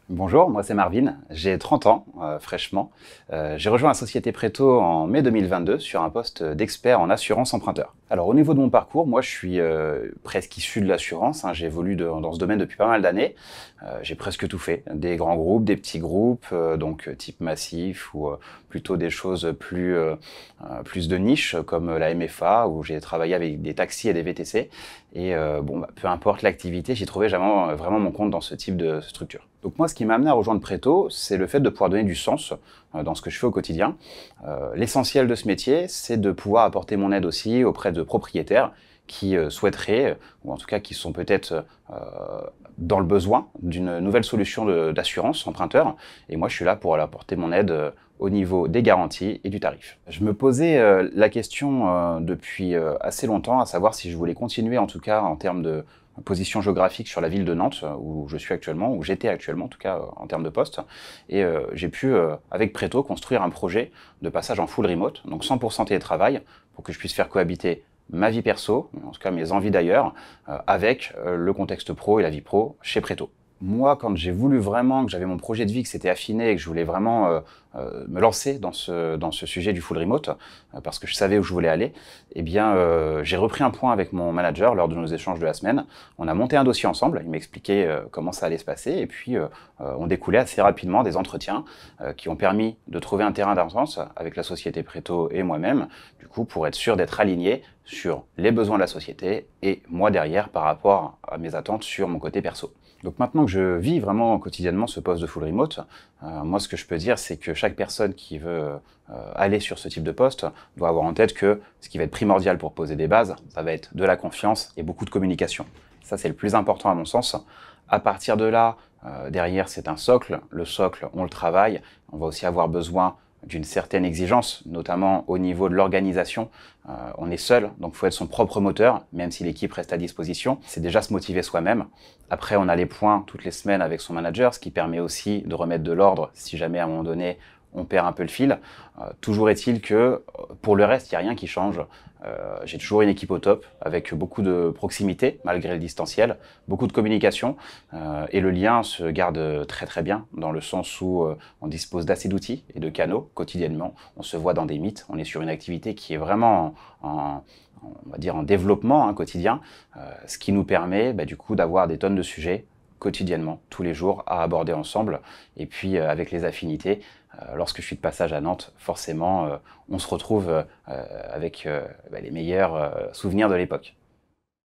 Bonjour, moi c'est Marvin, j'ai 30 ans, fraîchement. J'ai rejoint la société Préto en mai 2022 sur un poste d'expert en assurance emprunteur. Alors au niveau de mon parcours, moi je suis presque issu de l'assurance, hein, j'ai évolué dans ce domaine depuis pas mal d'années. J'ai presque tout fait, des grands groupes, des petits groupes, donc type massif ou plutôt des choses plus de niche comme la MFA où j'ai travaillé avec des taxis et des VTC. Et peu importe l'activité, j'ai trouvé vraiment mon compte dans ce type de structure. Donc moi, ce qui m'a amené à rejoindre Préto, c'est le fait de pouvoir donner du sens dans ce que je fais au quotidien. L'essentiel de ce métier, c'est de pouvoir apporter mon aide aussi auprès de propriétaires qui souhaiteraient, ou en tout cas qui sont peut-être dans le besoin d'une nouvelle solution d'assurance emprunteur. Et moi, je suis là pour leur apporter mon aide au niveau des garanties et du tarif. Je me posais la question depuis assez longtemps, à savoir si je voulais continuer en tout cas en termes de position géographique sur la ville de Nantes, où je suis actuellement, où j'étais actuellement en tout cas en termes de poste. Et j'ai pu, avec Préto, construire un projet de passage en full remote, donc 100% télétravail, pour que je puisse faire cohabiter ma vie perso, en tout cas mes envies d'ailleurs, avec le contexte pro et la vie pro chez Préto. Moi, quand j'ai voulu vraiment, que j'avais mon projet de vie, que c'était affiné et que je voulais vraiment me lancer dans ce sujet du full remote, parce que je savais où je voulais aller, eh bien, j'ai repris un point avec mon manager lors de nos échanges de la semaine. On a monté un dossier ensemble, il m'expliquait comment ça allait se passer, et puis on découlait assez rapidement des entretiens qui ont permis de trouver un terrain d'entente avec la société Préto et moi-même, du coup, pour être sûr d'être aligné sur les besoins de la société et moi derrière par rapport à mes attentes sur mon côté perso. Donc maintenant que je vis vraiment quotidiennement ce poste de full remote, moi ce que je peux dire c'est que chaque personne qui veut aller sur ce type de poste doit avoir en tête que ce qui va être primordial pour poser des bases, ça va être de la confiance et beaucoup de communication. Ça c'est le plus important à mon sens. À partir de là, derrière c'est un socle. Le socle, on le travaille. On va aussi avoir besoin d'une certaine exigence, notamment au niveau de l'organisation. On est seul, donc il faut être son propre moteur, même si l'équipe reste à disposition. C'est déjà se motiver soi-même. Après, on a les points toutes les semaines avec son manager, ce qui permet aussi de remettre de l'ordre si jamais à un moment donné on perd un peu le fil. Toujours est-il que pour le reste, il n'y a rien qui change. J'ai toujours une équipe au top, avec beaucoup de proximité, malgré le distanciel, beaucoup de communication, et le lien se garde très très bien, dans le sens où on dispose d'assez d'outils et de canaux quotidiennement. On se voit dans des meets, on est sur une activité qui est vraiment on va dire en développement quotidien, ce qui nous permet du coup d'avoir des tonnes de sujets quotidiennement, tous les jours, à aborder ensemble. Et puis avec les affinités, lorsque je suis de passage à Nantes, forcément, on se retrouve avec les meilleurs souvenirs de l'époque.